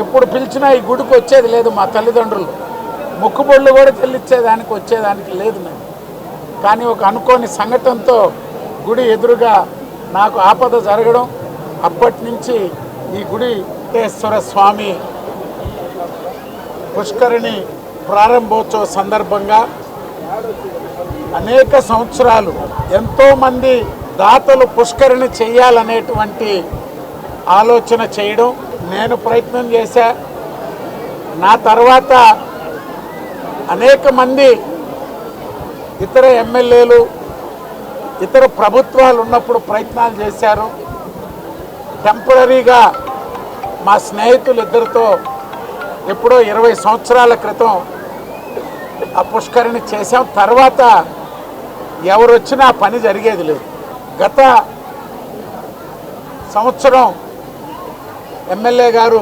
ఎప్పుడు పిలిచినా ఈ గుడికి వచ్చేది లేదు మా తల్లిదండ్రులు. మొక్కుబొళ్ళు కూడా చెల్లించేదానికి వచ్చేదానికి లేదు నేను. కానీ ఒక అనుకోని సంఘటనతో గుడి ఎదురుగా నాకు ఆపద జరగడం, అప్పటి నుంచి ఈ గుడి వెంకటేశ్వర స్వామి పుష్కరిణి ప్రారంభోత్సవ సందర్భంగా అనేక సంవత్సరాలు ఎంతోమంది దాతలు పుష్కరిణి చేయాలనేటువంటి ఆలోచన చేయడం నేను ప్రయత్నం చేశా. నా తర్వాత అనేక మంది ఇతర ఎమ్మెల్యేలు ఇతర ప్రభుత్వాలు ఉన్నప్పుడు ప్రయత్నాలు చేశారు. టెంపరీగా మా స్నేహితులు ఇద్దరితో ఎప్పుడో 20 సంవత్సరాల క్రితం ఆ పుష్కరిణి చేసాం. తర్వాత ఎవరు వచ్చినా పని జరిగేది లేదు. గత సంవత్సరం ఎమ్మెల్యే గారు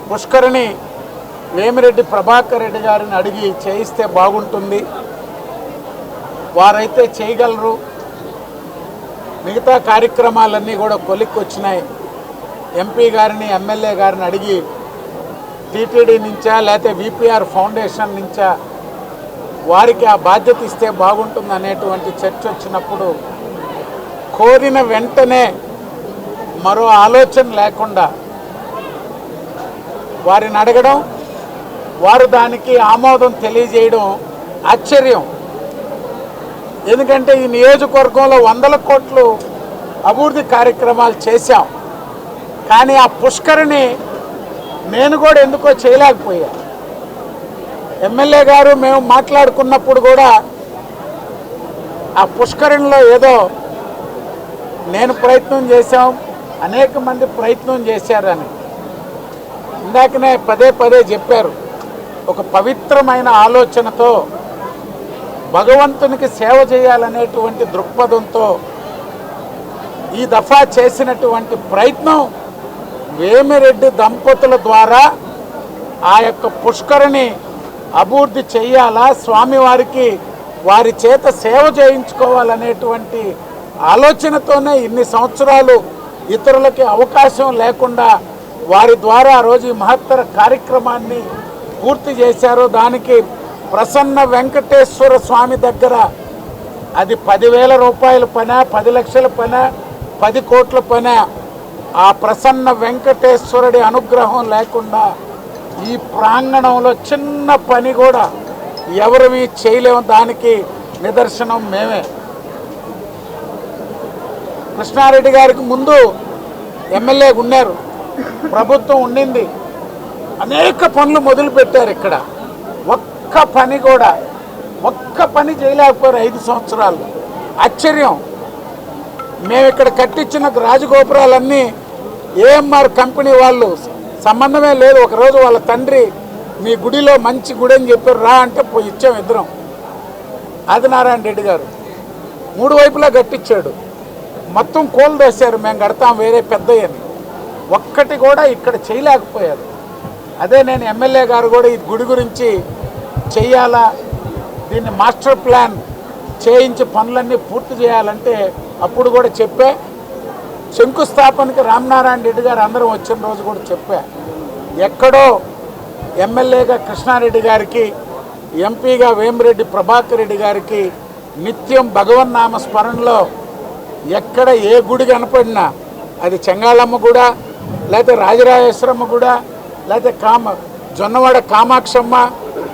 పుష్కరిణి వేమిరెడ్డి ప్రభాకర్ రెడ్డి గారిని అడిగి చేయిస్తే బాగుంటుంది, వారైతే చేయగలరు, మిగతా కార్యక్రమాలన్నీ కూడా కొలిక్కి వచ్చినాయి. ఎంపీ గారిని ఎమ్మెల్యే గారిని అడిగి టీటీడీ నుంచా లేకపోతే విపిఆర్ ఫౌండేషన్ నుంచా వారికి ఆ బాధ్యత ఇస్తే బాగుంటుంది అనేటువంటి చర్చ వచ్చినప్పుడు కోరిన వెంటనే మరో ఆలోచన లేకుండా వారిని అడగడం, వారు దానికి ఆమోదం తెలియజేయడం ఆశ్చర్యం. ఎందుకంటే ఈ నియోజకవర్గంలో 100 కోట్లు అభివృద్ధి కార్యక్రమాలు చేశాం. కానీ ఆ పుష్కరిణి నేను కూడా ఎందుకో చేయలేకపోయా. ఎమ్మెల్యే గారు మేము మాట్లాడుకున్నప్పుడు కూడా ఆ పుష్కరిణిలో ఏదో నేను ప్రయత్నం చేశాం, అనేక మంది ప్రయత్నం చేశారని. ఇందాకనే పదే పదే చెప్పారు, ఒక పవిత్రమైన ఆలోచనతో భగవంతునికి సేవ చేయాలనేటువంటి దృక్పథంతో ఈ దఫా చేసినటువంటి ప్రయత్నం వేమిరెడ్డి దంపతుల ద్వారా ఆ యొక్క పుష్కరిణి అభివృద్ధి చెయ్యాలా, స్వామివారికి వారి చేత సేవ చేయించుకోవాలనేటువంటి ఆలోచనతోనే ఇన్ని సంవత్సరాలు ఇతరులకి అవకాశం లేకుండా వారి ద్వారా ఆ రోజు ఈ మహత్తర కార్యక్రమాన్ని పూర్తి చేశారు. దానికి ప్రసన్న వెంకటేశ్వర స్వామి దగ్గర అది 10,000 రూపాయల పనా, 10 లక్షల పనా, 10 కోట్ల పనా, ఆ ప్రసన్న వెంకటేశ్వరుడి అనుగ్రహం లేకుండా ఈ ప్రాంగణంలో చిన్న పని కూడా ఎవరివి చేయలేము. దానికి నిదర్శనం మేమే. కృష్ణారెడ్డి గారికి ముందు ఎమ్మెల్యేగా ఉన్నారు, ప్రభుత్వం ఉండింది, అనేక పనులు మొదలుపెట్టారు. ఇక్కడ ఒక్క పని చేయలేకపోయారు 5 సంవత్సరాలు. ఆశ్చర్యం. మేము ఇక్కడ కట్టించిన రాజగోపురాలన్నీ ఏఎంఆర్ కంపెనీ వాళ్ళు, సంబంధమే లేదు. ఒకరోజు వాళ్ళ తండ్రి మీ గుడిలో మంచి గుడి అని చెప్పారు, రా అంటే పోయి ఇచ్చాం ఇద్దరం. ఆదినారాయణ రెడ్డి గారు 3 వైపులా కట్టించాడు. మొత్తం కోలు దోశారు, మేము కడతాం వేరే పెద్దయ్యని. ఒక్కటి కూడా ఇక్కడ చేయలేకపోయారు. అదే నేను ఎమ్మెల్యే గారు కూడా ఈ గుడి గురించి చెయ్యాలా, దీన్ని మాస్టర్ ప్లాన్ చేయించి పనులన్నీ పూర్తి చేయాలంటే అప్పుడు కూడా చెప్పా. శంకుస్థాపనకి రామనారాయణ రెడ్డి గారు అందరం వచ్చిన రోజు కూడా చెప్పా. ఎక్కడో ఎమ్మెల్యేగా కృష్ణారెడ్డి గారికి, ఎంపీగా వేమిరెడ్డి ప్రభాకర్ రెడ్డి గారికి నిత్యం భగవన్నామ స్మరణలో ఎక్కడ ఏ గుడి కనపడినా, అది చెంగాళమ్మ గుడ, లేకపోతే రాజరాజేశ్వరమ్మ గుడ, లేకపోతే జొన్నవాడ కామాక్షమ్మ,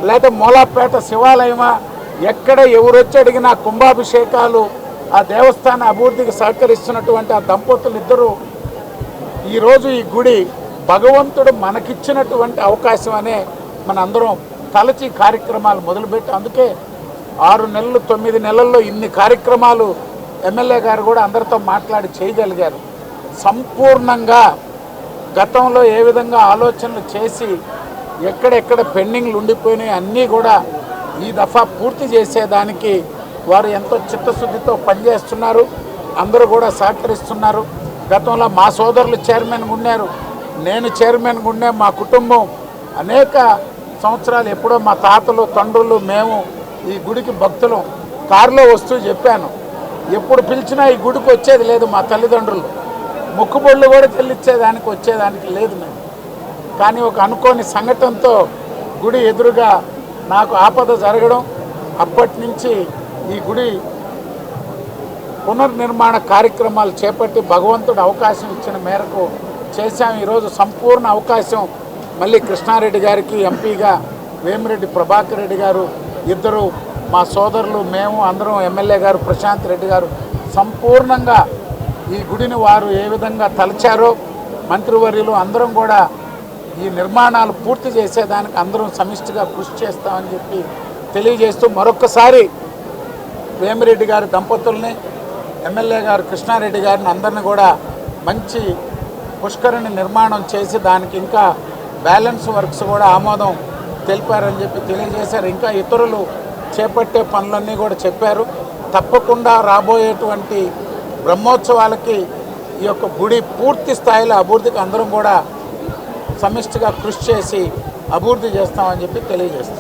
లేకపోతే మూలాపేట శివాలయమా, ఎక్కడ ఎవరొచ్చి అడిగినా కుంభాభిషేకాలు, ఆ దేవస్థాన అభివృద్ధికి సహకరిస్తున్నటువంటి ఆ దంపతులు ఇద్దరు ఈరోజు ఈ గుడి భగవంతుడు మనకిచ్చినటువంటి అవకాశం అనే మనందరం తలచి కార్యక్రమాలు మొదలుపెట్టి, అందుకే 6 నెలలు 9 నెలల్లో ఇన్ని కార్యక్రమాలు ఎమ్మెల్యే గారు కూడా అందరితో మాట్లాడి చేయగలిగారు. సంపూర్ణంగా గతంలో ఏ విధంగా ఆలోచనలు చేసి ఎక్కడెక్కడ పెండింగ్లు ఉండిపోయినాయి అన్నీ కూడా ఈ దఫా పూర్తి చేసేదానికి వారు ఎంతో చిత్తశుద్ధితో పనిచేస్తున్నారు. అందరూ కూడా సహకరిస్తున్నారు. గతంలో మా సోదరులు చైర్మన్గా ఉన్నారు, నేను చైర్మన్గా ఉండే, మా కుటుంబం అనేక సంవత్సరాలు ఎప్పుడో మా తాతలు తండ్రులు మేము ఈ గుడికి భక్తులు కారులో వస్తూ చెప్పాను, ఎప్పుడు పిలిచినా ఈ గుడికి వచ్చేది లేదు మా తల్లిదండ్రులు. మొక్కుబొళ్ళు కూడా చెల్లించేదానికి వచ్చేదానికి లేదు. మేము కానీ ఒక అనుకోని సంఘటనతో గుడి ఎదురుగా నాకు ఆపద జరగడం, అప్పటి నుంచి ఈ గుడి పునర్నిర్మాణ కార్యక్రమాలు చేపట్టి భగవంతుడు అవకాశం ఇచ్చిన మేరకు చేశాం. ఈరోజు సంపూర్ణ అవకాశం మళ్ళీ కృష్ణారెడ్డి గారికి, ఎంపీగా వేమిరెడ్డి ప్రభాకర్ రెడ్డి గారు, ఇద్దరు మా సోదరులు, మేము అందరం, ఎమ్మెల్యే గారు ప్రశాంత్ రెడ్డి గారు సంపూర్ణంగా ఈ గుడిని వారు ఏ విధంగా తలచారో మంత్రివర్యులు అందరం కూడా ఈ నిర్మాణాలు పూర్తి చేసేదానికి అందరం సమిష్టిగా కృషి చేస్తామని చెప్పి తెలియజేస్తూ మరొక్కసారి వేమిరెడ్డి గారి దంపతుల్ని, ఎమ్మెల్యే గారు కృష్ణారెడ్డి గారిని అందరిని కూడా మంచి పుష్కరిణి నిర్మాణం చేసి దానికి ఇంకా బ్యాలెన్స్ వర్క్స్ కూడా ఆమోదం తెలిపారని చెప్పి తెలియజేశారు. ఇంకా ఇతరులు చేపట్టే పనులన్నీ కూడా చెప్పారు. తప్పకుండా రాబోయేటువంటి బ్రహ్మోత్సవాలకి ఈ యొక్క గుడి పూర్తి స్థాయిలో అభివృద్ధికి అందరం కూడా సమిష్టిగా కృషి చేసి అభివృద్ధి చేస్తామని చెప్పి తెలియజేస్తాం.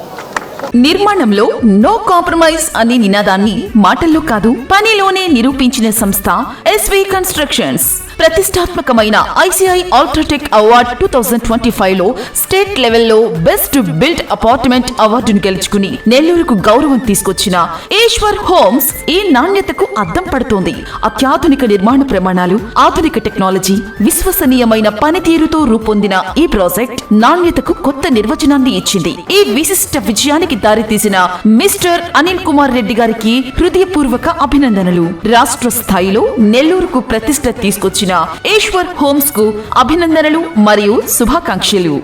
నిర్మాణంలో నో కాంప్రమైజ్ అనే నినాదాన్ని మాటల్లో కాదు పనిలోనే నిరూపించిన సంస్థ ఎస్వి కన్స్ట్రక్షన్స్. ప్రతిష్టాత్మకమైన ఐసిఐ అల్ట్రాటెక్ అవార్డ్ 2025 లో స్టేట్ లెవెల్లో బెస్ట్ బిల్డ్ అపార్ట్మెంట్ అవార్డును గెలుచుకుని నెల్లూరుకు గౌరవం తీసుకొచ్చిన ఈశ్వర్ హోమ్స్ ఈ నాణ్యతకు అద్దం పడుతోంది. అత్యాధునిక నిర్మాణ ప్రమాణాలు, ఆధునిక టెక్నాలజీ, విశ్వసనీయమైన పనితీరుతో రూపొందిన ఈ ప్రాజెక్ట్ నాణ్యతకు కొత్త నిర్వచనాన్ని ఇచ్చింది. ఈ విశిష్ట విజయానికి దారితీసిన మిస్టర్ అనిల్ కుమార్ రెడ్డి గారికి హృదయపూర్వక అభినందనలు. రాష్ట్ర స్థాయిలో నెల్లూరుకు ప్రతిష్ట తీసుకొచ్చిన ఈశ్వర్ హోమ్స్ కు అభినందనలు మరియు శుభాకాంక్షలు.